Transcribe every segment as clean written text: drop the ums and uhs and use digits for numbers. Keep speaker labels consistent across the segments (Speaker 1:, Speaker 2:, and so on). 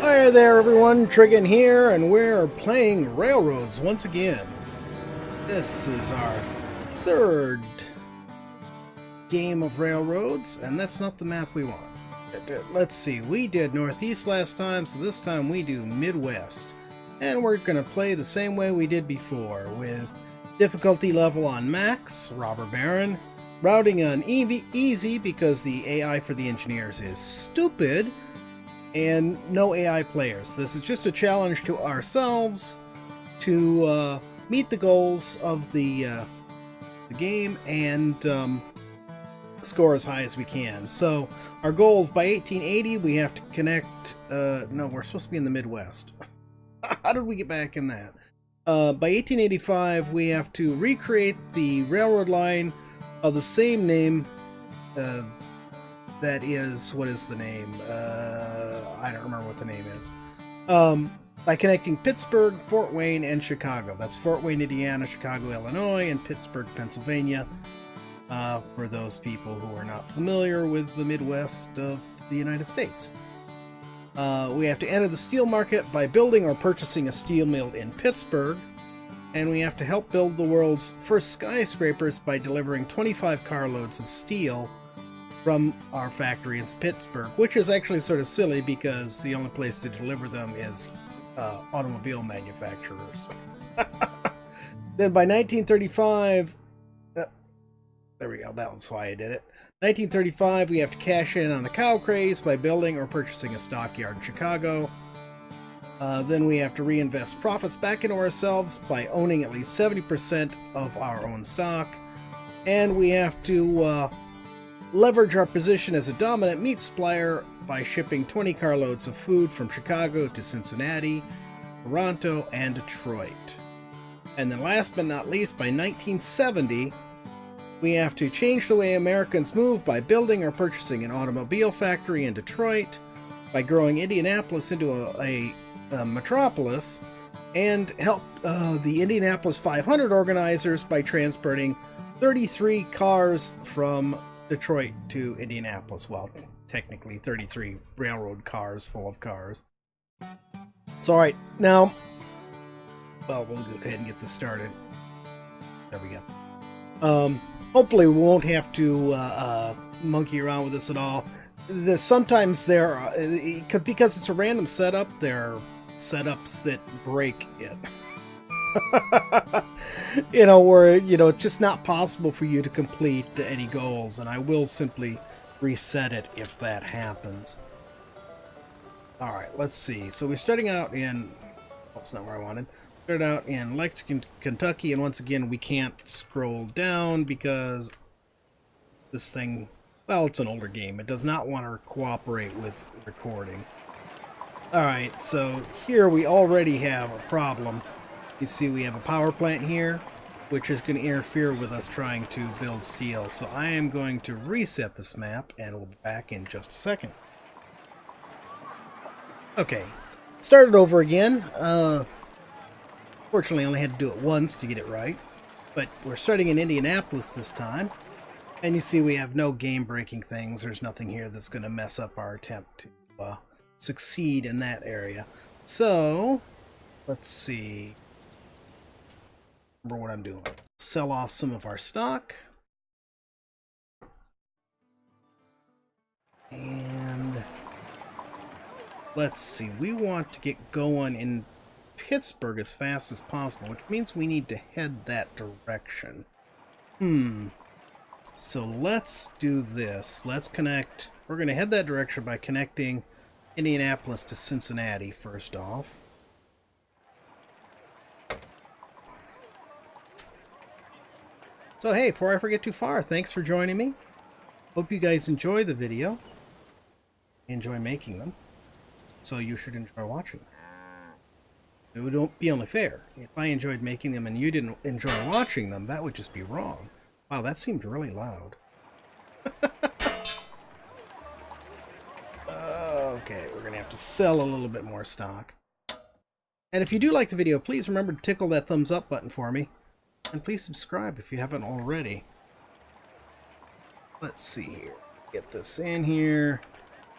Speaker 1: Hi there everyone, Triggin here, and we're playing Railroads once again. This is our third game of Railroads, and that's not the map we want. Let's see, we did Northeast last time, so this time we do Midwest. And we're going to play the same way we did before, with difficulty level on max, robber baron, routing on easy because the AI for the engineers is stupid, and no AI players. This is just a challenge to ourselves to meet the goals of the game and score as high as we can. So our goal is by 1880 we have to connect... no, we're supposed to be in the Midwest. How did we get back in that? By 1885 we have to recreate the railroad line of the same name. That is, what is the name? I don't remember what the name is. By connecting Pittsburgh, Fort Wayne, and Chicago. That's Fort Wayne, Indiana, Chicago, Illinois, and Pittsburgh, Pennsylvania. For those people who are not familiar with the Midwest of the United States. We have to enter the steel market by building or purchasing a steel mill in Pittsburgh. And we have to help build the world's first skyscrapers by delivering 25 carloads of steel from our factory in Pittsburgh, which is actually sort of silly because the only place to deliver them is automobile manufacturers. Then by 1935, there we go, that was why I did it. 1935, we have to cash in on the cow craze by building or purchasing a stockyard in Chicago. Then we have to reinvest profits back into ourselves by owning at least 70% of our own stock. And we have to leverage our position as a dominant meat supplier by shipping 20 carloads of food from Chicago to Cincinnati, Toronto, and Detroit. And then last but not least, by 1970, we have to change the way Americans move by building or purchasing an automobile factory in Detroit, by growing Indianapolis into a metropolis, and help the Indianapolis 500 organizers by transporting 33 cars from Detroit to Indianapolis. Well, technically 33 railroad cars full of cars. It's alright. Now, well, we'll go ahead and get this started. There we go. Hopefully we won't have to monkey around with this at all. Sometimes there are, because it's a random setup, there are setups that break it. Where, it's just not possible for you to complete any goals, and I will simply reset it if that happens. Alright, let's see. So we're starting out in... Oh, that's not where I wanted. Started out in Lexington, Kentucky, and once again, we can't scroll down because this thing... Well, it's an older game. It does not want to cooperate with recording. Alright, so here we already have a problem. You see we have a power plant here, which is going to interfere with us trying to build steel. So I am going to reset this map, and we'll be back in just a second. Okay, started over again. Fortunately, I only had to do it once to get it right. But we're starting in Indianapolis this time. And you see we have no game-breaking things. There's nothing here that's going to mess up our attempt to succeed in that area. So, let's see. Remember what I'm doing. Sell off some of our stock. And let's see. We want to get going in Pittsburgh as fast as possible, which means we need to head that direction. So let's do this. Let's connect. We're going to head that direction by connecting Indianapolis to Cincinnati first off. So hey, before I forget too far, thanks for joining me. Hope you guys enjoy the video. Enjoy making them. So you should enjoy watching. It would be only fair. If I enjoyed making them and you didn't enjoy watching them, that would just be wrong. Wow, that seemed really loud. Okay, we're going to have to sell a little bit more stock. And if you do like the video, please remember to tickle that thumbs up button for me. And please subscribe if you haven't already. Let's see here. Get this in here.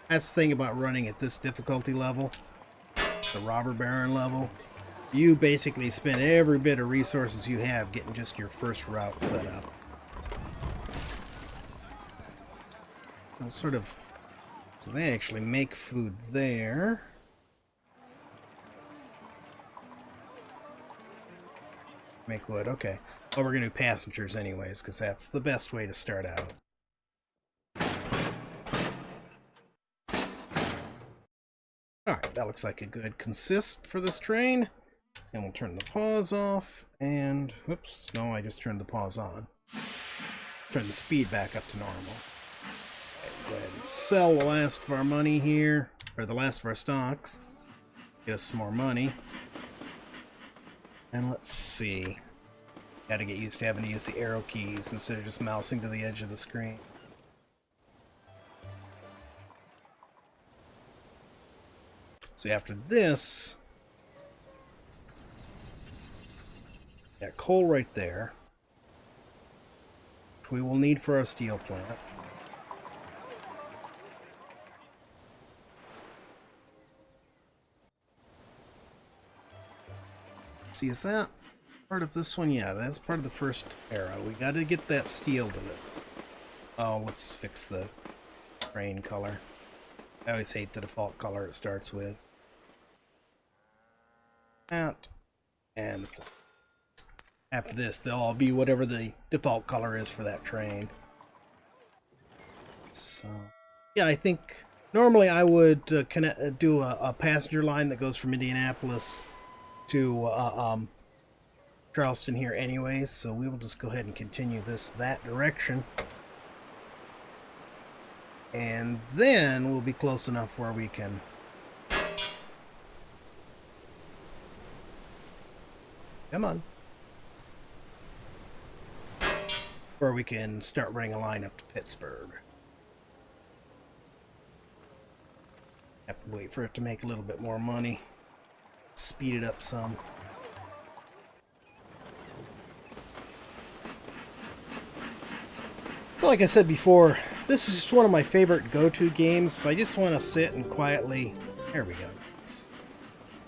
Speaker 1: That's the thing about running at this difficulty level. the robber baron level, you basically spend every bit of resources you have getting just your first route set up. And sort of, so they actually make food there. Make wood, okay. Well, we're gonna do passengers anyways, because that's the best way to start out. Alright, that looks like a good consist for this train. And we'll turn the pause off, and, whoops, no, I just turned the pause on. Turn the speed back up to normal. Go ahead and sell the last of our money here, or the last of our stocks. Get us some more money. And let's see. Gotta get used to having to use the arrow keys instead of just mousing to the edge of the screen. So after this, got coal right there, which we will need for our steel plant. See, is that part of this one? Yeah, that's part of the first era. We got to get that steel to it. Oh, let's fix the train color. I always hate the default color it starts with. That. And after this, they'll all be whatever the default color is for that train. So, yeah, I think normally I would do a passenger line that goes from Indianapolis to Charleston here anyways, so we will just go ahead and continue that direction. And then we'll be close enough where we can come on. Where we can start running a line up to Pittsburgh. Have to wait for it to make a little bit more money. Speed it up some. So like I said before, this is just one of my favorite go-to games. If I just want to sit and quietly... There we go. If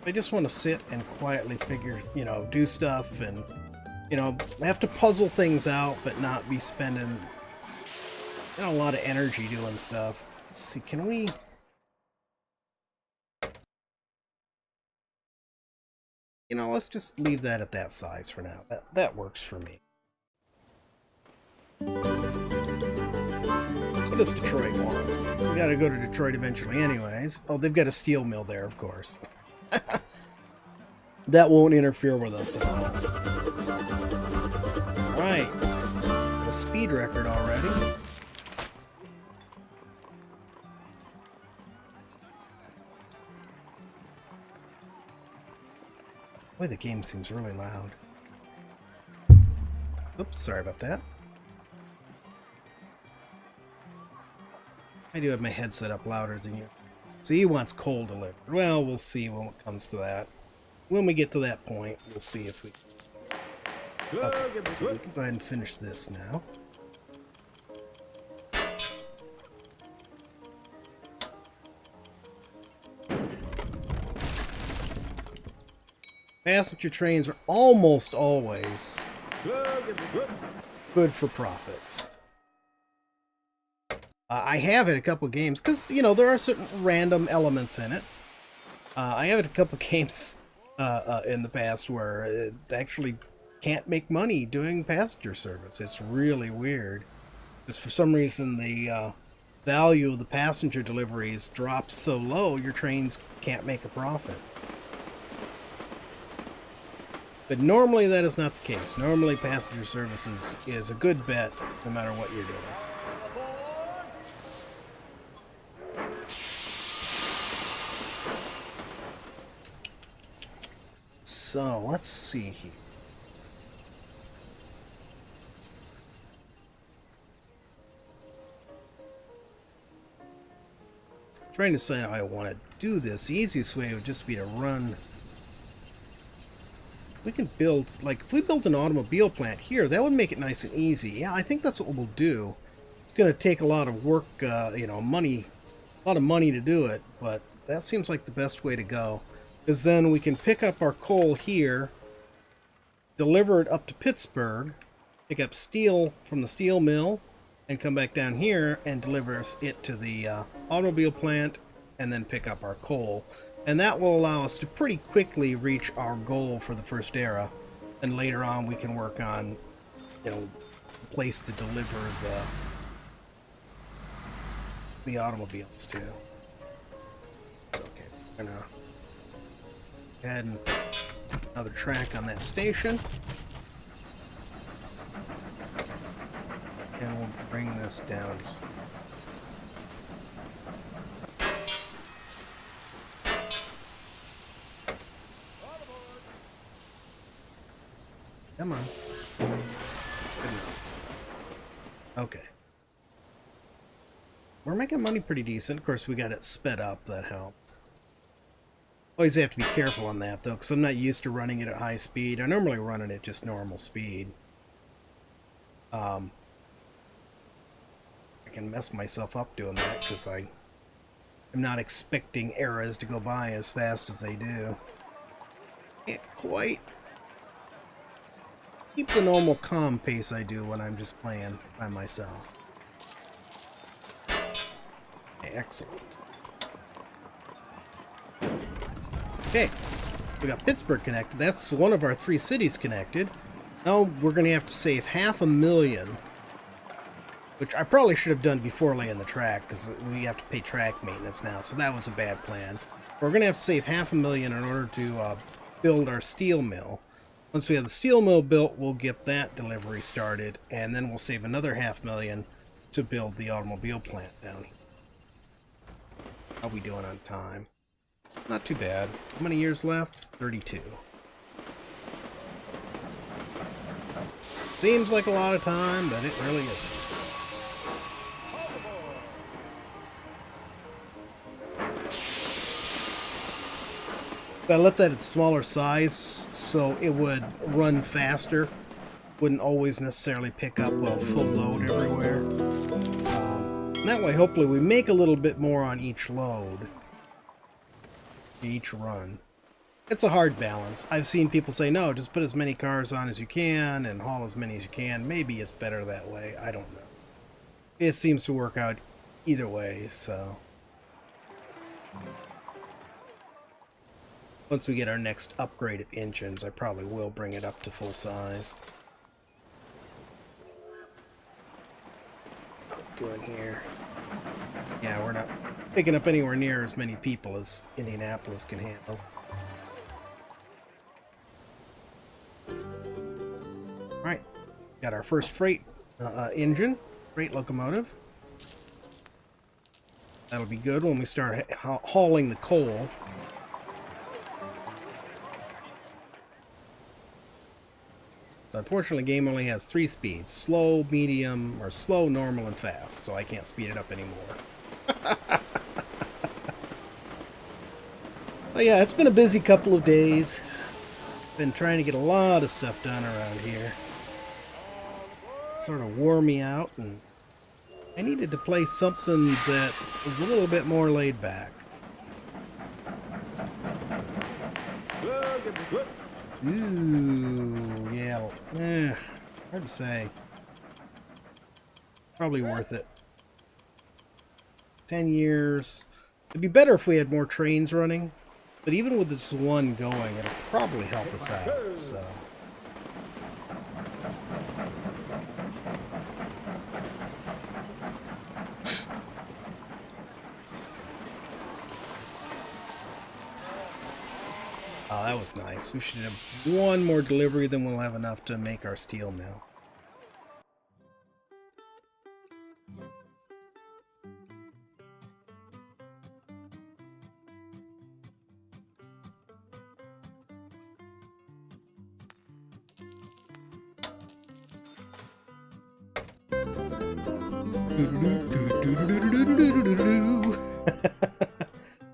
Speaker 1: I just want to sit and quietly figure, do stuff and, have to puzzle things out, but not be spending, a lot of energy doing stuff. Let's see, can we... let's just leave that at that size for now. That works for me. What does Detroit want? We gotta go to Detroit eventually anyways. Oh, they've got a steel mill there, of course. That won't interfere with us at all. Alright. A speed record already. Boy, the game seems really loud. Oops, sorry about that. I do have my headset up louder than you. So he wants coal delivered. Well, we'll see when it comes to that. When we get to that point, we'll see if we... Okay, so we can go ahead and finish this now. Passenger trains are almost always good for profits. I have it a couple games, because, there are certain random elements in it. I have it a couple games in the past where it actually can't make money doing passenger service. It's really weird. Just for some reason, the value of the passenger deliveries drops so low, your trains can't make a profit. But normally that is not the case. Normally passenger services is a good bet no matter what you're doing. So, let's see here. Trying to decide how I want to do this. The easiest way would just be to run... We can build, if we built an automobile plant here, that would make it nice and easy. Yeah, I think that's what we'll do. It's going to take a lot of work, money, a lot of money to do it, but that seems like the best way to go. Because then we can pick up our coal here, deliver it up to Pittsburgh, pick up steel from the steel mill, and come back down here and deliver it to the automobile plant, and then pick up our coal. And that will allow us to pretty quickly reach our goal for the first era. And later on we can work on, you know, a place to deliver the automobiles to. It's okay. We're gonna add another track on that station. And we'll bring this down here. Come on. Good enough. Okay. We're making money pretty decent. Of course, we got it sped up. That helps. Always have to be careful on that, though, because I'm not used to running it at high speed. I normally run it at just normal speed. I can mess myself up doing that, because I'm not expecting eras to go by as fast as they do. Can't quite keep the normal calm pace I do when I'm just playing by myself. Excellent. Okay, we got Pittsburgh connected. That's one of our 3 cities connected. Now we're going to have to save $500,000, which I probably should have done before laying the track, because we have to pay track maintenance now, so that was a bad plan. We're going to have to save $500,000 in order to build our steel mill. Once we have the steel mill built, we'll get that delivery started, and then we'll save another $500,000 to build the automobile plant down here. How we doing on time? Not too bad. How many years left? 32. Seems like a lot of time, but it really isn't. I left that at smaller size so it would run faster. Wouldn't always necessarily pick up a full load everywhere. And that way, hopefully, we make a little bit more on each load, each run. It's a hard balance. I've seen people say, no, just put as many cars on as you can and haul as many as you can. Maybe it's better that way. I don't know. It seems to work out either way, so. Once we get our next upgrade of engines, I probably will bring it up to full size. Doing here. Yeah, we're not picking up anywhere near as many people as Indianapolis can handle. Alright, got our first freight engine, freight locomotive. That'll be good when we start hauling the coal. Unfortunately, the game only has 3 speeds. Slow, medium, or slow, normal, and fast. So I can't speed it up anymore. But yeah, it's been a busy couple of days. Been trying to get a lot of stuff done around here. Sort of wore me out, and I needed to play something that was a little bit more laid back. Ooh, yeah, hard to say. Probably worth it. 10 years. It'd be better if we had more trains running, but even with this one going, it'll probably help us out, so. Oh, that was nice. We should have one more delivery, then we'll have enough to make our steel mill.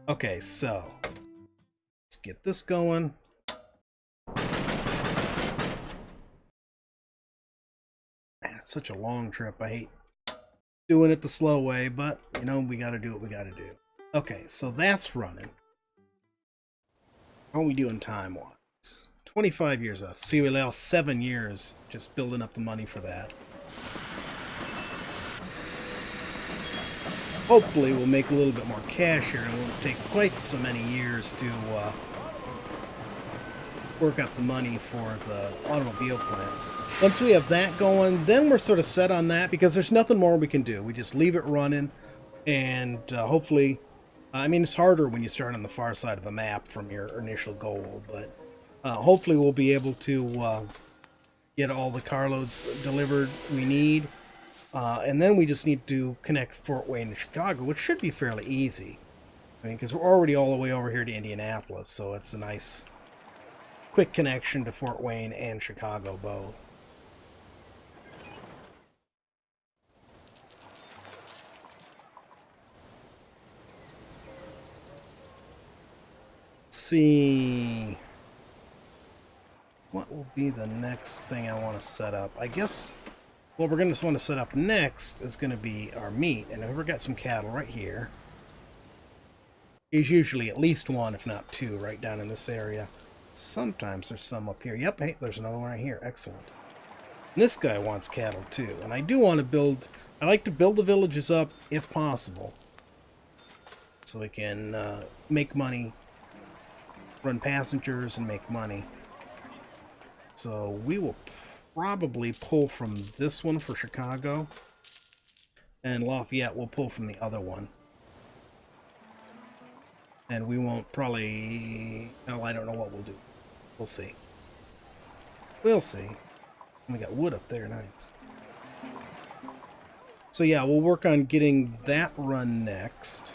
Speaker 1: Okay, so let's get this going. Man, it's such a long trip. I hate doing it the slow way, but you know, we gotta do what we gotta do. Okay, so that's running. How are we doing time-wise? 25 years left. See, we lost 7 years just building up the money for that. Hopefully we'll make a little bit more cash here, and it won't take quite so many years to work up the money for the automobile plant. Once we have that going, then we're sort of set on that, because there's nothing more we can do. We just leave it running, and hopefully... I mean, it's harder when you start on the far side of the map from your initial goal, but hopefully we'll be able to get all the carloads delivered we need. And then we just need to connect Fort Wayne to Chicago, which should be fairly easy. I mean, because we're already all the way over here to Indianapolis, so it's a nice, quick connection to Fort Wayne and Chicago both. See what will be the next thing I want to set up. I guess what we're going to want to set up next is going to be our meat, and we've got some cattle right here. There's usually at least one, if not two, right down in this area. Sometimes there's some up here. Yep, hey, there's another one right here. Excellent. And this guy wants cattle too, and I do want to build... I like to build the villages up if possible, so we can make money, run passengers, and make money. So we will probably pull from this one for Chicago, and Lafayette will pull from the other one. And we won't probably... well, I don't know what we'll do. We'll see. We'll see. We got wood up there, nice. So yeah, we'll work on getting that run next.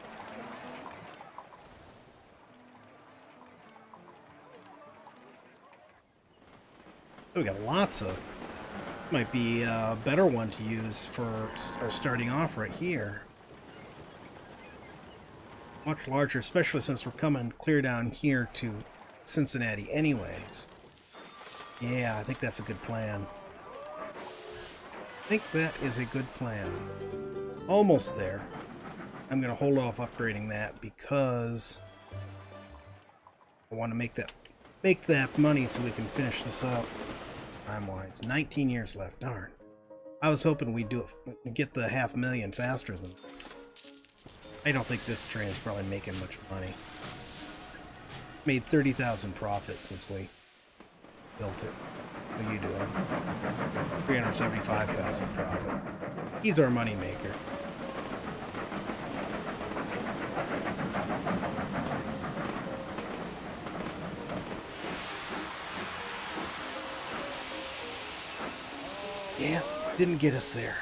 Speaker 1: We got lots of... might be a better one to use for our starting off right here. Much larger, especially since we're coming clear down here to Cincinnati anyways. Yeah, I think that's a good plan. I think that is a good plan. Almost there. I'm going to hold off upgrading that because I want to make that money so we can finish this up. Time-wise, 19 years left. Darn. I was hoping we'd do it, get the 500,000 faster than this. I don't think this train is probably making much money. Made 30,000 profit since we built it. What are you doing? 375,000 profit. He's our money maker. Yeah, didn't get us there.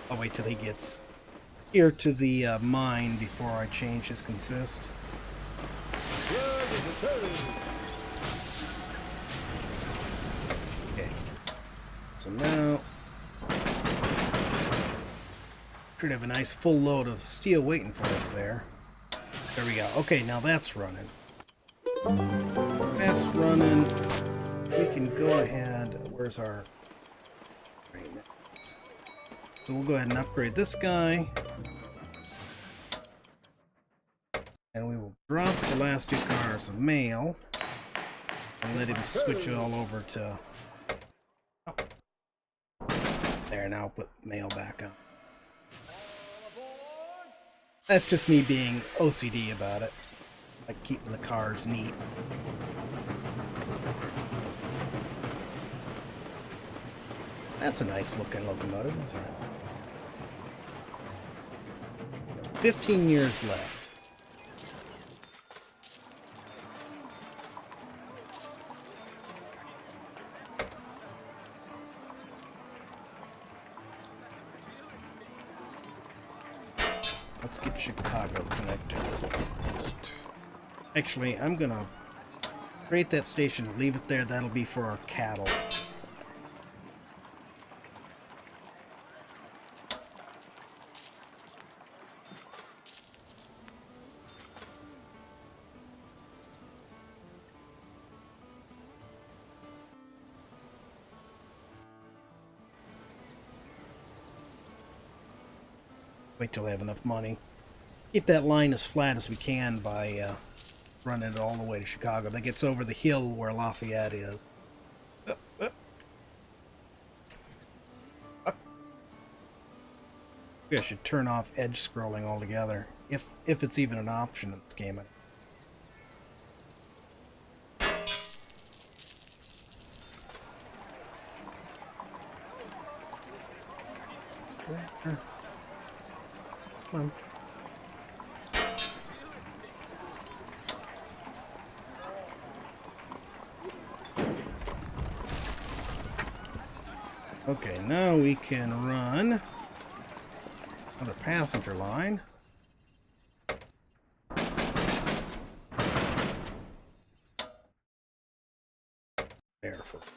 Speaker 1: I'll wait till he gets here to the mine before I change his consist. Okay. So now... should have a nice full load of steel waiting for us there. There we go. Okay, now that's running. That's running. We can go ahead... where's our... so we'll go ahead and upgrade this guy. And we will drop the last 2 cars of mail. And let him switch it all over to... oh. There, now I'll put mail back up. That's just me being OCD about it. Like keeping the cars neat. That's a nice looking locomotive, isn't it? 15 years left. Let's get Chicago connected first. Actually, I'm gonna create that station, leave it there. That'll be for our cattle. Wait till I have enough money. Keep that line as flat as we can by running it all the way to Chicago. That gets over the hill where Lafayette is. Maybe I should turn off edge scrolling altogether, if it's even an option in this game. Come on. Okay, now we can run another passenger line. There for that.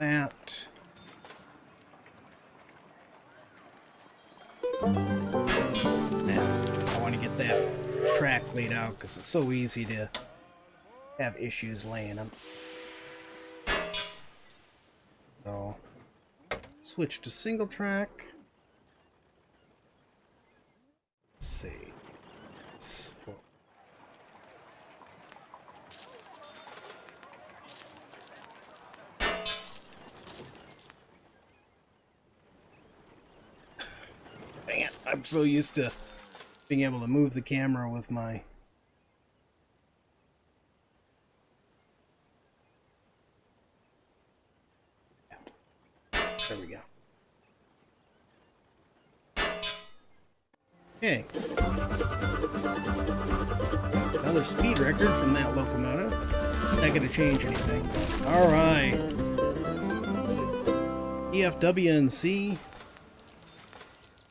Speaker 1: Now, I want to get that track laid out because it's so easy to have issues laying them. So, switch to single track. Let's see. Dang it, I'm so used to being able to move the camera with my... There we go. Okay. Another speed record from that locomotive. Not gonna change anything. Alright. EFW&C.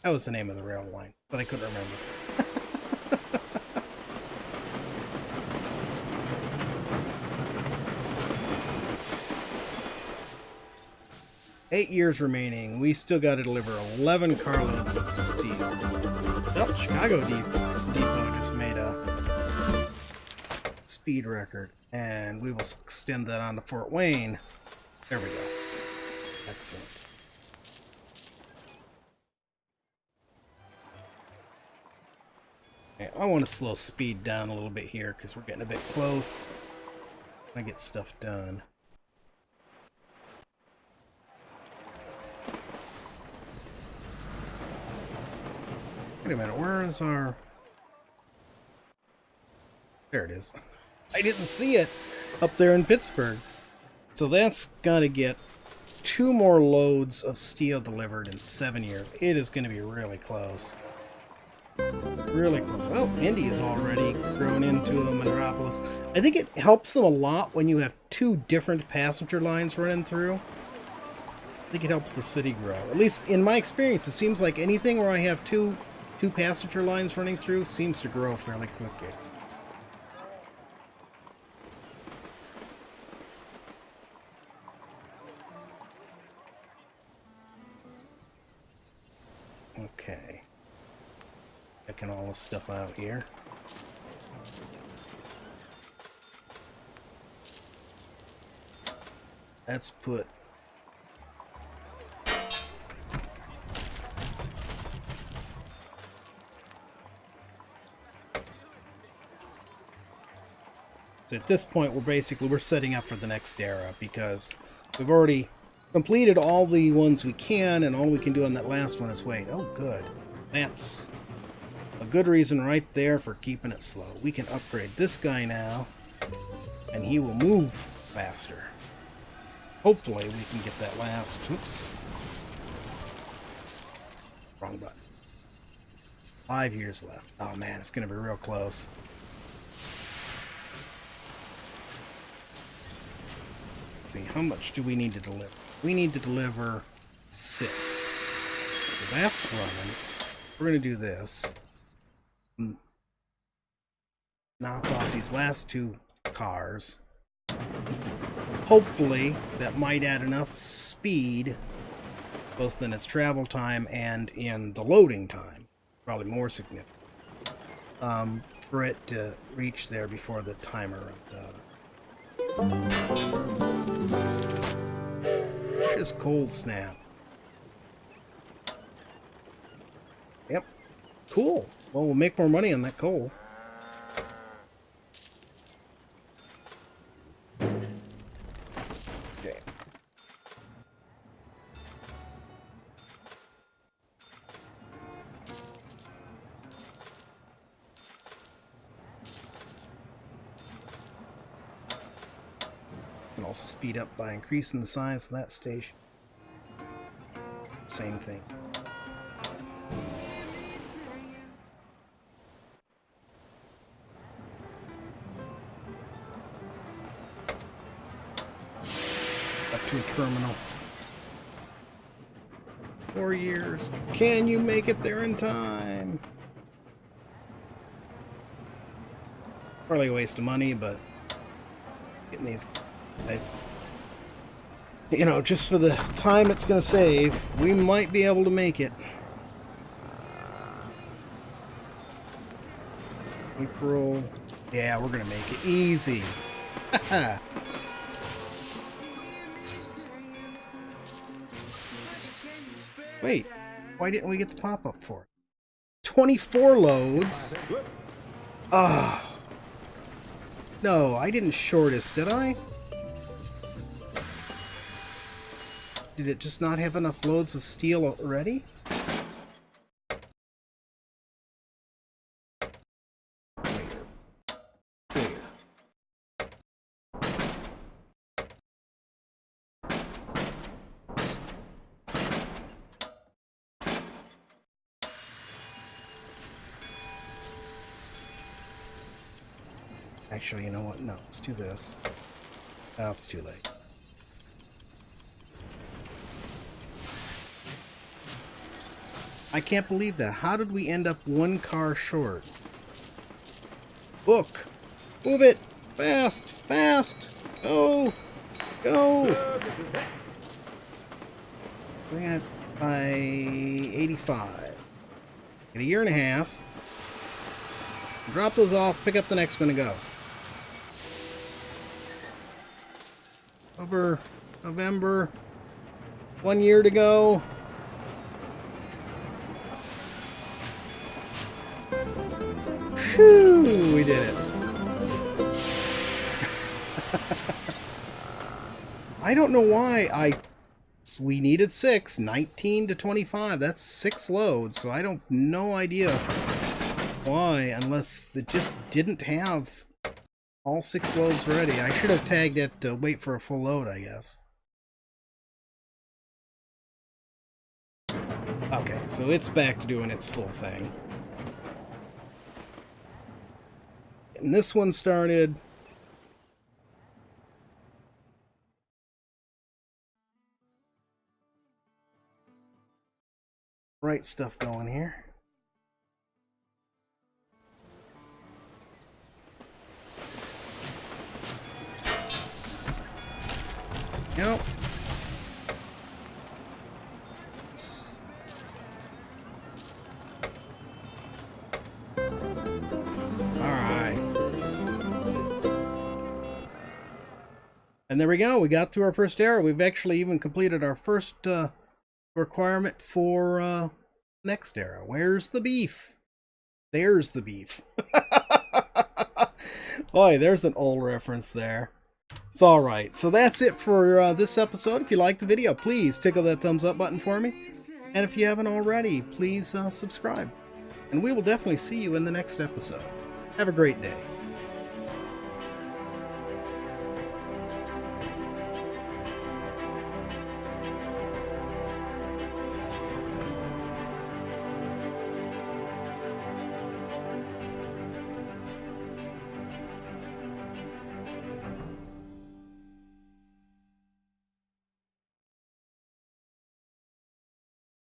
Speaker 1: That was the name of the rail line, but I couldn't remember. 8 years remaining. We still got to deliver 11 carloads of steel. Well, Chicago Depot just made a speed record, and we will extend that on to Fort Wayne. There we go. Excellent. Okay, I want to slow speed down a little bit here because we're getting a bit close. I get stuff done. Wait a minute, where is our... There it is. I didn't see it up there in Pittsburgh. So that's got to get 2 more loads of steel delivered in 7 years. It is going to be really close. Really close. Oh, Indy is already grown into a metropolis. I think it helps them a lot when you have 2 different passenger lines running through. I think it helps the city grow. At least in my experience, it seems like anything where I have two passenger lines running through seems to grow fairly quickly. Okay. Checking all this stuff out here. Let's put... So at this point, we're setting up for the next era because we've already completed all the ones we can, and all we can do on that last one is wait. Oh, good. That's a good reason right there for keeping it slow. We can upgrade this guy now, and he will move faster. Hopefully, we can get that last... Oops. Wrong button. 5 years left. Oh, man, it's going to be real close. See, how much do we need to deliver? We need to deliver 6. So that's running. We're going to do this. Knock off these last 2 cars. hopefully that might add enough speed, both in its travel time and in the loading time, probably more significant, for it to reach there before the timer runs out. Just cold snap. Yep. Cool. Well, we'll make more money on that coal. Okay. Can also speed up by increasing the size of that station. Same thing. Up to a terminal. 4 years. Can you make it there in time? Probably a waste of money, but getting these guys, you know, just for the time it's going to save, we might be able to make it. April. Yeah, we're going to make it easy. Haha. Wait, why didn't we get the pop-up for it? 24 loads? Oh. No, I didn't shortest, did I? Did it just not have enough loads of steel already? Actually, you know what? No, let's do this. Oh, it's too late. I can't believe that. How did we end up one car short? Book! Move it! Fast! Fast! Go! Go! Bring it by 85. In a year and a half. Drop those off, pick up the next one and go. Over November. 1 year to go. Whew, we did it. I don't know why we needed 6, 19 to 25. That's 6 loads, so I don't no idea why, unless it just didn't have all 6 loads ready. I should have tagged it to wait for a full load, I guess. Okay, so it's back to doing its full thing. And this one started. Right stuff going here. Nope. Alright. And there we go. We got through our first era. We've actually even completed our first requirement for next era. Where's the beef? There's the beef. Boy, there's an old reference there. It's alright. So that's it for this episode. If you liked the video, please tickle that thumbs up button for me. And if you haven't already, please subscribe. And we will definitely see you in the next episode. Have a great day.